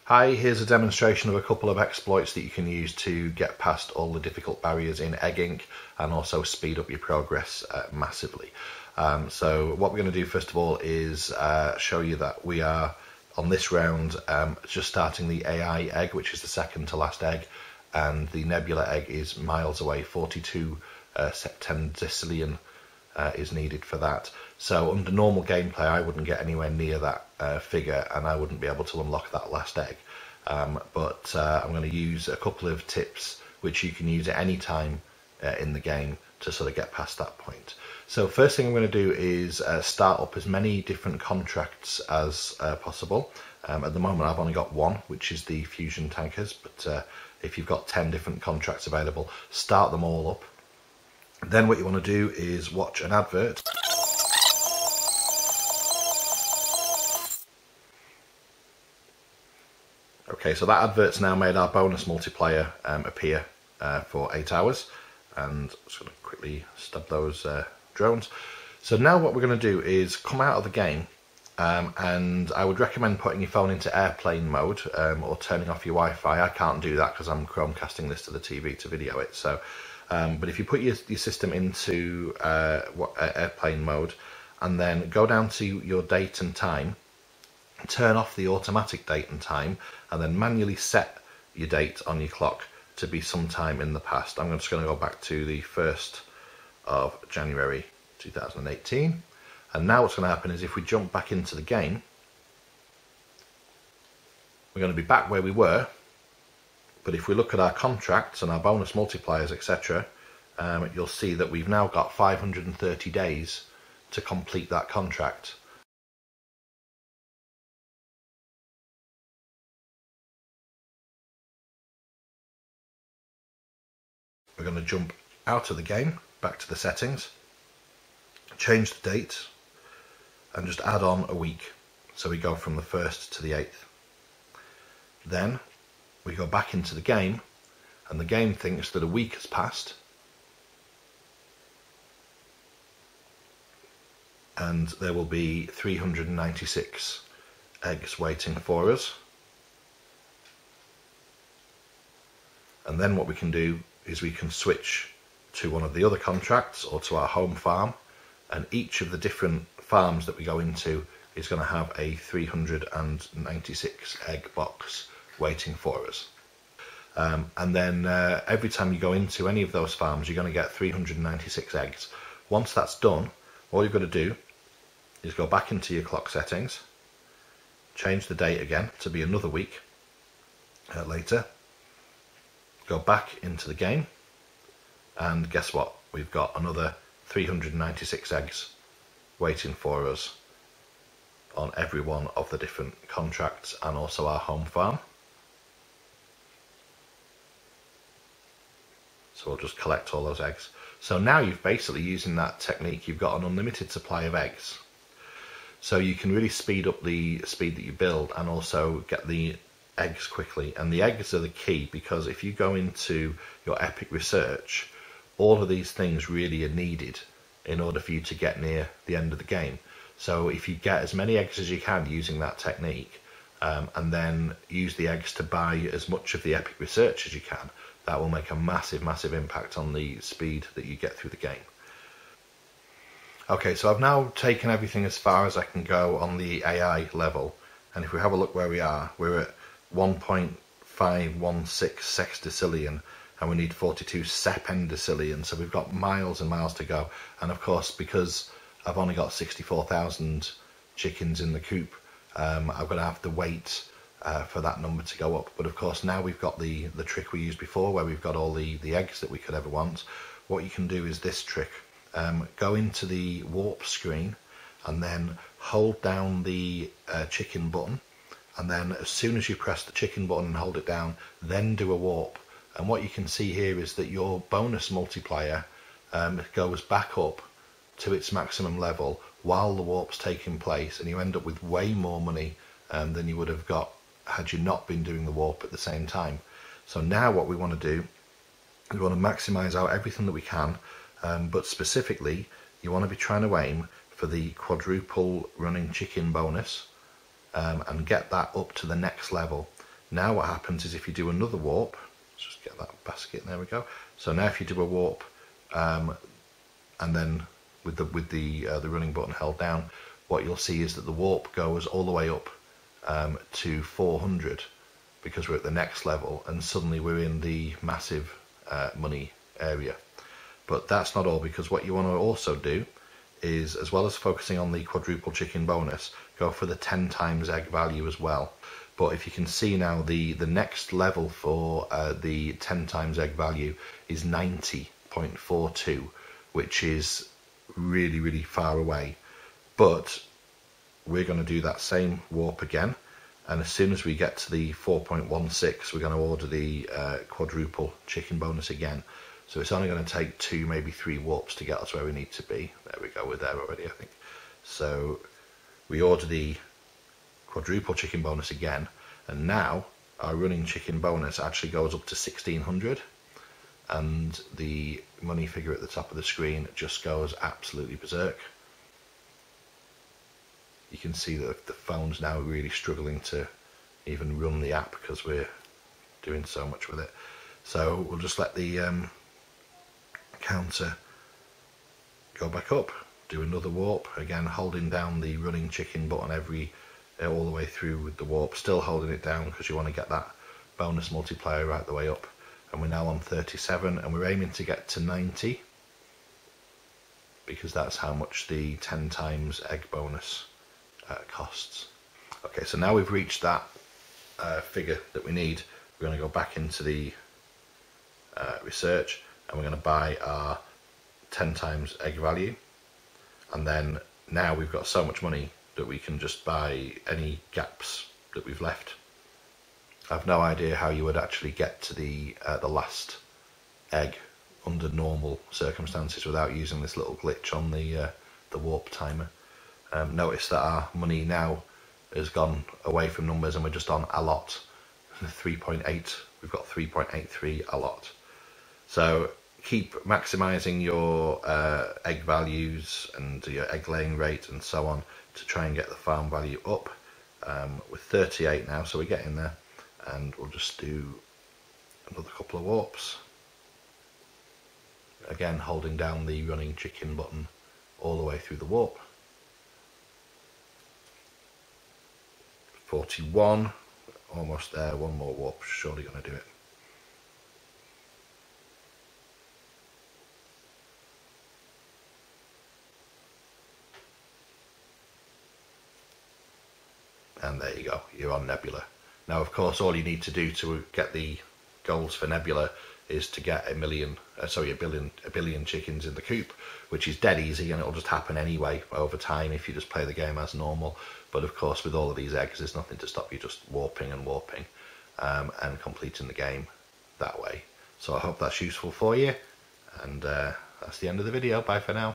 Hi, here's a demonstration of a couple of exploits that you can use to get past all the difficult barriers in egging and also speed up your progress massively. So what we're going to do first of all is show you that we are on this round just starting the AI egg, which is the second to last egg, and the nebula egg is miles away. 42 septendecillion is needed for that. So under normal gameplay I wouldn't get anywhere near that figure and I wouldn't be able to unlock that last egg. But I'm going to use a couple of tips which you can use at any time in the game to sort of get past that point. So first thing I'm going to do is start up as many different contracts as possible. At the moment I've only got one, which is the fusion tankers, but if you've got 10 different contracts available, start them all up. Then what you want to do is watch an advert. Okay, so that advert's now made our bonus multiplier appear for 8 hours, and I'm just going to quickly stub those drones. So now what we're going to do is come out of the game, and I would recommend putting your phone into airplane mode or turning off your Wi-Fi. I can't do that because I'm Chromecasting this to the TV to video it. So, but if you put your system into airplane mode and then go down to your date and time, turn off the automatic date and time, and then manually set your date on your clock to be sometime in the past. I'm just going to go back to the 1st of January 2018. And now what's going to happen is if we jump back into the game, we're going to be back where we were. But if we look at our contracts and our bonus multipliers, etc., you'll see that we've now got 530 days to complete that contract. We're going to jump out of the game, back to the settings, change the date, and just add on a week. So we go from the 1st to the 8th. Then we go back into the game, and the game thinks that a week has passed, and there will be 396 eggs waiting for us. And then what we can do is we can switch to one of the other contracts or to our home farm, and each of the different farms that we go into is going to have a 396 egg box waiting for us. And then every time you go into any of those farms you're going to get 396 eggs. Once that's done, all you've got to do is go back into your clock settings, change the date again to be another week later, go back into the game, and guess what? We've got another 396 eggs waiting for us on every one of the different contracts and also our home farm. So we'll just collect all those eggs. So now you've basically, using that technique, you've got an unlimited supply of eggs. So you can really speed up the speed that you build and also get the eggs quickly. And the eggs are the key, because if you go into your epic research, all of these things really are needed in order for you to get near the end of the game. So if you get as many eggs as you can using that technique, and then use the eggs to buy as much of the epic research as you can, that will make a massive impact on the speed that you get through the game. Okay, so I've now taken everything as far as I can go on the AI level, and if we have a look where we are, we're at 1.516 sextillion, and we need 42 septendecillion, so we've got miles and miles to go. And of course, because I've only got 64,000 chickens in the coop, I'm going to have to wait for that number to go up. But of course now we've got the trick we used before, where we've got all the eggs that we could ever want. What you can do is this trick. Go into the warp screen and then hold down the chicken button, and then as soon as you press the chicken button and hold it down, then do a warp. And what you can see here is that your bonus multiplier goes back up to its maximum level while the warp's taking place, and you end up with way more money than you would have got had you not been doing the warp at the same time. So now what we want to do, we want to maximize out everything that we can, but specifically you want to be trying to aim for the quadruple running chicken bonus, and get that up to the next level. Now what happens is if you do another warp, let's just get that basket, there we go. So now if you do a warp, and then with the running button held down, what you'll see is that the warp goes all the way up to 400, because we're at the next level, and suddenly we're in the massive money area. But that's not all, because what you want to also do is, as well as focusing on the quadruple chicken bonus, go for the 10 times egg value as well. But if you can see now, the next level for the 10 times egg value is 90.42, which is really, really far away. But we're going to do that same warp again, and as soon as we get to the 4.16, we're going to order the quadruple chicken bonus again. So it's only going to take 2, maybe 3 warps to get us where we need to be. There we go, we're there already, I think. So we order the quadruple chicken bonus again, and now our running chicken bonus actually goes up to 1600, and the money figure at the top of the screen just goes absolutely berserk. You can see that the phone's now really struggling to even run the app because we're doing so much with it. So we'll just let the counter go back up, do another warp, again holding down the running chicken button all the way through with the warp, still holding it down because you want to get that bonus multiplier right the way up. And we're now on 37, and we're aiming to get to 90, because that's how much the 10 times egg bonus costs. Okay, so now we've reached that figure that we need. We're going to go back into the research, and we're going to buy our 10 times egg value, and then now we've got so much money that we can just buy any gaps that we've left. I've no idea how you would actually get to the last egg under normal circumstances without using this little glitch on the warp timer. Notice that our money now has gone away from numbers and we're just on a lot. 3.8, we've got 3.83 a lot. So keep maximising your egg values and your egg laying rate and so on to try and get the farm value up. We're 38 now, so we're getting there, and we'll just do another couple of warps. Again, holding down the running chicken button all the way through the warp. 41, almost there, one more warp, surely going to do it. And there you go, you're on Nebula. Now, of course, all you need to do to get the goals for Nebula is to get a billion chickens in the coop, which is dead easy, and it'll just happen anyway over time if you just play the game as normal. But of course, with all of these eggs, there's nothing to stop you just warping and warping and completing the game that way. So I hope that's useful for you, and that's the end of the video. Bye for now.